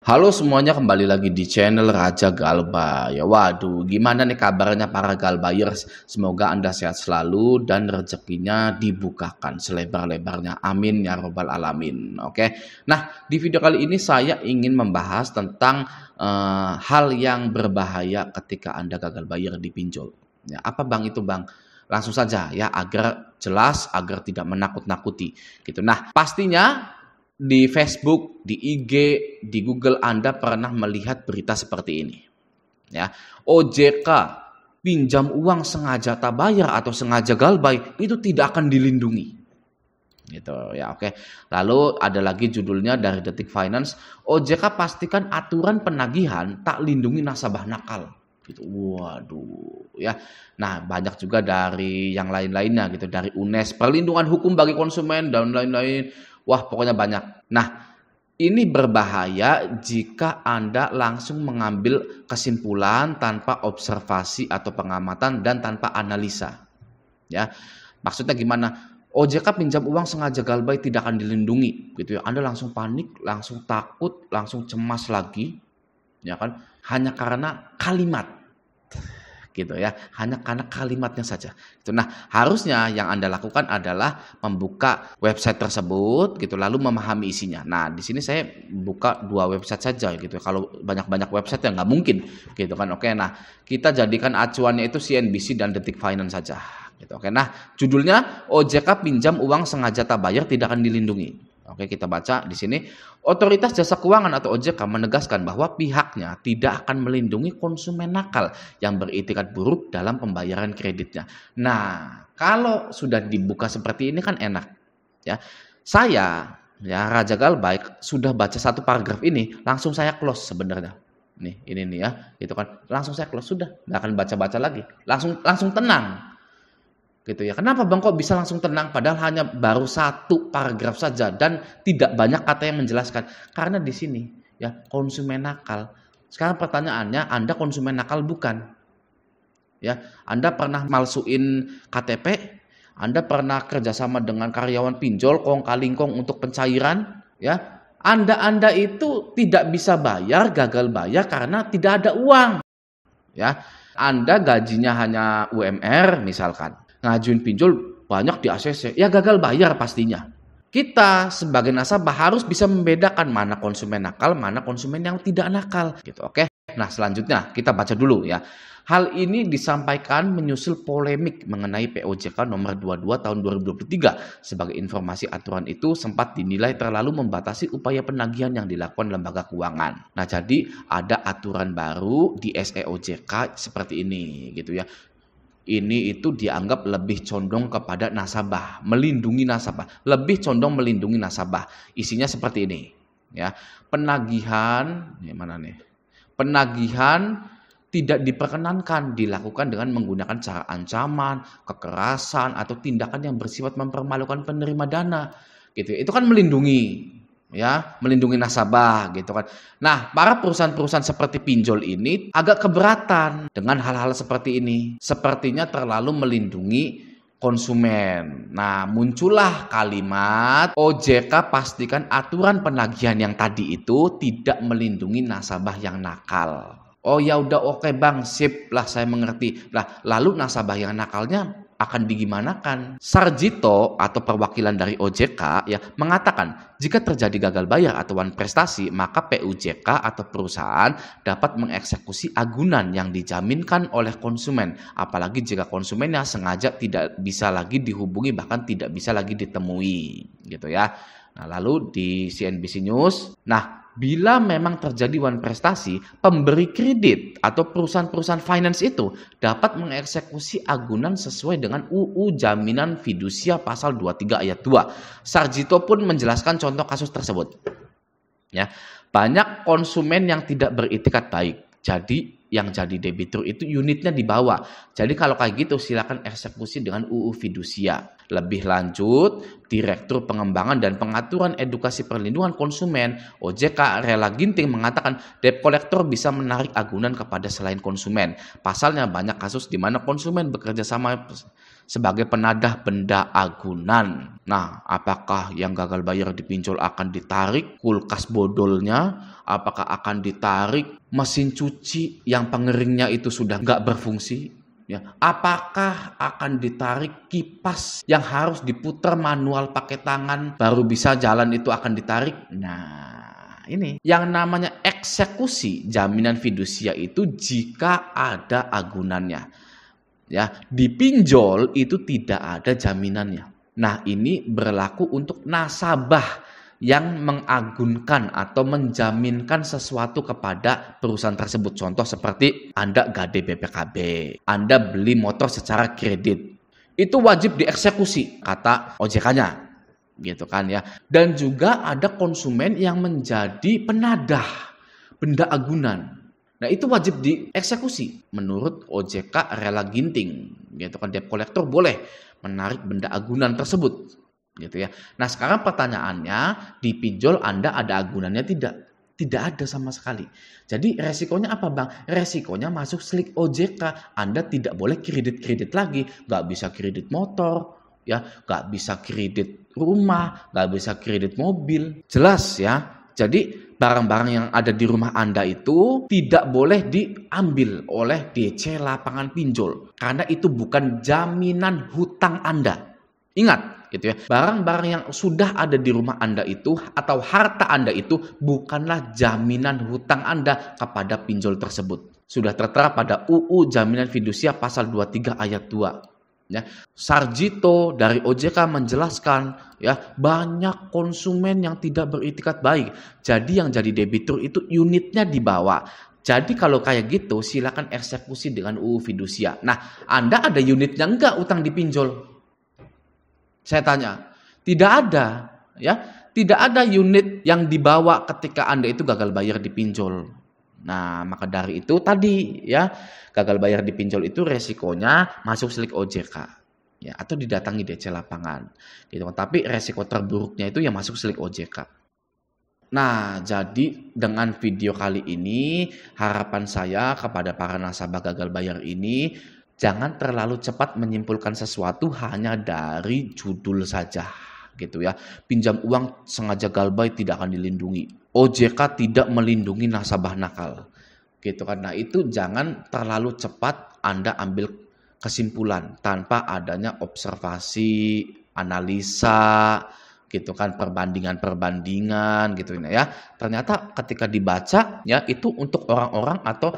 Halo semuanya, kembali lagi di channel Raja Galba. Ya waduh, gimana nih kabarnya para Galbayers? Semoga Anda sehat selalu dan rezekinya dibukakan selebar-lebarnya. Amin ya robbal alamin. Oke. Nah, di video kali ini saya ingin membahas tentang hal yang berbahaya ketika Anda gagal bayar di pinjol. Ya, apa Bang itu Bang? Langsung saja ya, agar jelas, agar tidak menakut-nakuti gitu. Nah, pastinya di Facebook, di IG, di Google Anda pernah melihat berita seperti ini. Ya, OJK pinjam uang sengaja tak bayar atau sengaja galbay itu tidak akan dilindungi. Gitu ya, oke. Lalu ada lagi judulnya dari Detik Finance, OJK pastikan aturan penagihan tak lindungi nasabah nakal. Gitu. Waduh, ya. Nah, banyak juga dari yang lain-lainnya gitu, dari UNES, perlindungan hukum bagi konsumen dan lain-lain. Wah, pokoknya banyak. Nah, ini berbahaya jika Anda langsung mengambil kesimpulan tanpa observasi atau pengamatan dan tanpa analisa. Ya, maksudnya gimana? OJK pinjam uang sengaja galbay tidak akan dilindungi, gitu ya. Anda langsung panik, langsung takut, langsung cemas lagi, ya kan? Hanya karena kalimat. Gitu ya, hanya karena kalimatnya saja. Gitu. Nah, harusnya yang Anda lakukan adalah membuka website tersebut gitu, lalu memahami isinya. Nah, di sini saya buka 2 website saja gitu. Kalau banyak-banyak website ya nggak mungkin gitu kan. Oke, nah kita jadikan acuannya itu CNBC dan Detik Finance saja. Gitu. Oke, nah judulnya OJK pinjam uang sengaja tak bayar tidak akan dilindungi. Oke, kita baca di sini. Otoritas Jasa Keuangan atau OJK menegaskan bahwa pihaknya tidak akan melindungi konsumen nakal yang beritikat buruk dalam pembayaran kreditnya. Nah, kalau sudah dibuka seperti ini kan enak, ya. Saya, ya Raja Galbay, sudah baca satu paragraf ini, langsung saya close sebenarnya. Nih, ini nih ya, gitu kan. Langsung saya close, sudah, nggak akan baca-baca lagi. Langsung tenang. Gitu ya. Kenapa Bang kok bisa langsung tenang padahal hanya baru satu paragraf saja dan tidak banyak kata yang menjelaskan? Karena di sini ya konsumen nakal. Sekarang pertanyaannya, Anda konsumen nakal bukan? Ya, Anda pernah malsuin KTP? Anda pernah kerjasama dengan karyawan pinjol kong kalingkong untuk pencairan? Ya, Anda itu tidak bisa bayar, gagal bayar karena tidak ada uang. Ya, Anda gajinya hanya UMR misalkan, ngajuin pinjol banyak di ACC, ya gagal bayar pastinya. Kita sebagai nasabah harus bisa membedakan mana konsumen nakal, mana konsumen yang tidak nakal, gitu. Oke. Nah, selanjutnya kita baca dulu ya. Hal ini disampaikan menyusul polemik mengenai POJK nomor 22 tahun 2023. Sebagai informasi, aturan itu sempat dinilai terlalu membatasi upaya penagihan yang dilakukan lembaga keuangan. Nah, jadi ada aturan baru di SEOJK seperti ini gitu ya. Ini itu dianggap lebih condong kepada nasabah, melindungi nasabah, lebih condong melindungi nasabah. Isinya seperti ini, ya. Penagihan, mana nih? Penagihan tidak diperkenankan dilakukan dengan menggunakan cara ancaman, kekerasan, atau tindakan yang bersifat mempermalukan penerima dana. Gitu. Itu kan melindungi, ya, melindungi nasabah gitu kan. Nah, para perusahaan-perusahaan seperti pinjol ini agak keberatan dengan hal-hal seperti ini. Sepertinya terlalu melindungi konsumen. Nah, muncullah kalimat OJK pastikan aturan penagihan yang tadi itu tidak melindungi nasabah yang nakal. Oh ya udah, oke Bang, sip lah, saya mengerti. Lah, lalu nasabah yang nakalnya akan digimanakan? Sarjito atau perwakilan dari OJK ya mengatakan jika terjadi gagal bayar atau wan prestasi, maka PUJK atau perusahaan dapat mengeksekusi agunan yang dijaminkan oleh konsumen, apalagi jika konsumennya sengaja tidak bisa lagi dihubungi, bahkan tidak bisa lagi ditemui gitu ya. Nah, lalu di CNBC News, nah bila memang terjadi wan prestasi, pemberi kredit atau perusahaan-perusahaan finance itu dapat mengeksekusi agunan sesuai dengan UU Jaminan Fidusia pasal 23 ayat 2. Sarjito pun menjelaskan contoh kasus tersebut. Ya, banyak konsumen yang tidak beritikat baik. Jadi yang jadi debitur itu unitnya di bawah. Jadi kalau kayak gitu silakan eksekusi dengan UU Fidusia. Lebih lanjut, Direktur Pengembangan dan Pengaturan Edukasi Perlindungan Konsumen OJK Rela Ginting mengatakan debt collector bisa menarik agunan kepada selain konsumen. Pasalnya banyak kasus di mana konsumen bekerja sama sebagai penadah benda agunan. Nah, apakah yang gagal bayar di pinjol akan ditarik kulkas bodolnya? Apakah akan ditarik mesin cuci yang pengeringnya itu sudah nggak berfungsi? Ya, apakah akan ditarik kipas yang harus diputar manual pakai tangan baru bisa jalan itu akan ditarik? Nah, ini yang namanya eksekusi jaminan fidusia itu jika ada agunannya. Ya, di pinjol itu tidak ada jaminannya. Nah, ini berlaku untuk nasabah yang mengagunkan atau menjaminkan sesuatu kepada perusahaan tersebut. Contoh seperti Anda gade BPKB, Anda beli motor secara kredit. Itu wajib dieksekusi, kata OJK-nya. Gitu kan ya. Dan juga ada konsumen yang menjadi penadah benda agunan. Nah, itu wajib dieksekusi. Menurut OJK rela ginting, gitu kan, debt collector boleh menarik benda agunan tersebut, gitu ya. Nah, sekarang pertanyaannya, di pinjol Anda ada agunannya tidak? Tidak ada sama sekali. Jadi resikonya apa, Bang? Resikonya masuk slik OJK. Anda tidak boleh kredit-kredit lagi, nggak bisa kredit motor, ya, nggak bisa kredit rumah, nggak bisa kredit mobil. Jelas ya. Jadi barang-barang yang ada di rumah Anda itu tidak boleh diambil oleh DC lapangan pinjol. Karena itu bukan jaminan hutang Anda. Ingat gitu ya. Barang-barang yang sudah ada di rumah Anda itu atau harta Anda itu bukanlah jaminan hutang Anda kepada pinjol tersebut. Sudah tertera pada UU Jaminan Fidusia pasal 23 ayat 2. Ya, Sarjito dari OJK menjelaskan ya banyak konsumen yang tidak beritikat baik. Jadi yang jadi debitur itu unitnya dibawa. Jadi kalau kayak gitu silakan eksekusi dengan UU Fidusia. Nah, Anda ada unitnya enggak utang dipinjol? Saya tanya. Tidak ada, ya. Tidak ada unit yang dibawa ketika Anda itu gagal bayar dipinjol. Nah, maka dari itu tadi ya, gagal bayar di pinjol itu resikonya masuk slik OJK ya, atau didatangi DC lapangan gitu. Tapi resiko terburuknya itu yang masuk slik OJK. Nah, jadi dengan video kali ini harapan saya kepada para nasabah gagal bayar ini, jangan terlalu cepat menyimpulkan sesuatu hanya dari judul saja gitu ya. Pinjam uang sengaja galbay tidak akan dilindungi. OJK tidak melindungi nasabah nakal. Gitu kan. Nah, itu jangan terlalu cepat Anda ambil kesimpulan tanpa adanya observasi, analisa, gitu kan, perbandingan-perbandingan gitu ya. Ternyata ketika dibaca ya itu untuk orang-orang atau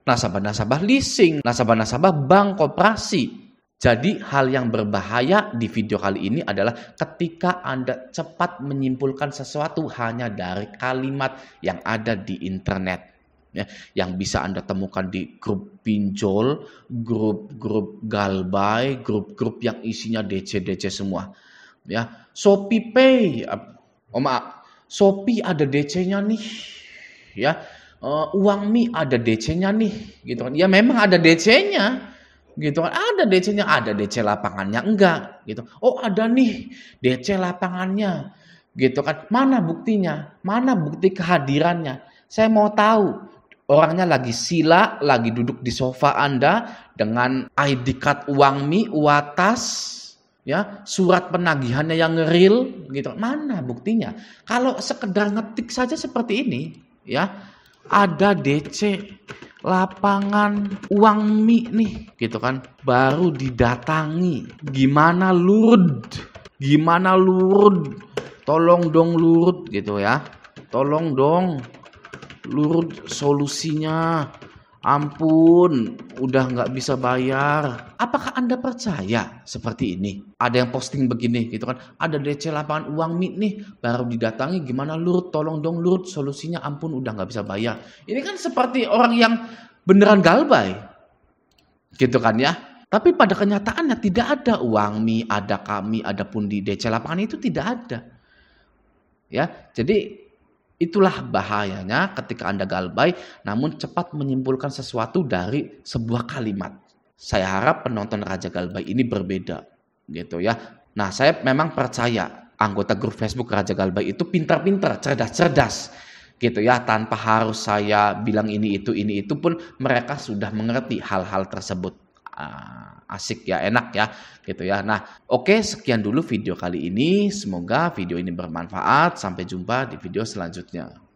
nasabah-nasabah leasing, nasabah-nasabah bank koperasi. Jadi hal yang berbahaya di video kali ini adalah ketika Anda cepat menyimpulkan sesuatu hanya dari kalimat yang ada di internet. Ya, yang bisa Anda temukan di grup pinjol, grup-grup galbay, grup-grup yang isinya DC-DC semua. Ya, Shopee Pay, Shopee ada DC-nya nih. Ya, Uangmi ada DC-nya nih, gitu kan. Ya memang ada DC-nya. Gitu kan, ada DC-nya, ada DC lapangannya enggak gitu. Oh, ada nih DC lapangannya. Gitu kan. Mana buktinya? Mana bukti kehadirannya? Saya mau tahu. Orangnya lagi sila, lagi duduk di sofa Anda dengan ID card Uangmi, Uatas, ya, surat penagihannya yang real gitu. Mana buktinya? Kalau sekedar ngetik saja seperti ini, ya, ada DC lapangan Uangmi nih gitu kan, baru didatangi. Gimana Lurd? Tolong dong Lurd gitu ya. Tolong dong Lurd solusinya. Ampun, udah nggak bisa bayar. Apakah Anda percaya seperti ini? Ada yang posting begini gitu kan, ada DC lapangan Uangmi nih, baru didatangi, gimana Lurd, tolong dong Lurd, solusinya ampun udah nggak bisa bayar. Ini kan seperti orang yang beneran galbay. Gitu kan ya. Tapi pada kenyataannya tidak ada Uangmi, ada kami, ada pun di DC lapangan itu tidak ada. Ya, jadi itulah bahayanya ketika Anda galbay namun cepat menyimpulkan sesuatu dari sebuah kalimat. Saya harap penonton Raja Galbay ini berbeda gitu ya. Nah, saya memang percaya anggota grup Facebook Raja Galbay itu pintar-pintar, cerdas-cerdas gitu ya. Tanpa harus saya bilang ini itu pun mereka sudah mengerti hal-hal tersebut. asik ya, enak ya gitu ya. Nah, oke, sekian dulu video kali ini. Semoga video ini bermanfaat. Sampai jumpa di video selanjutnya.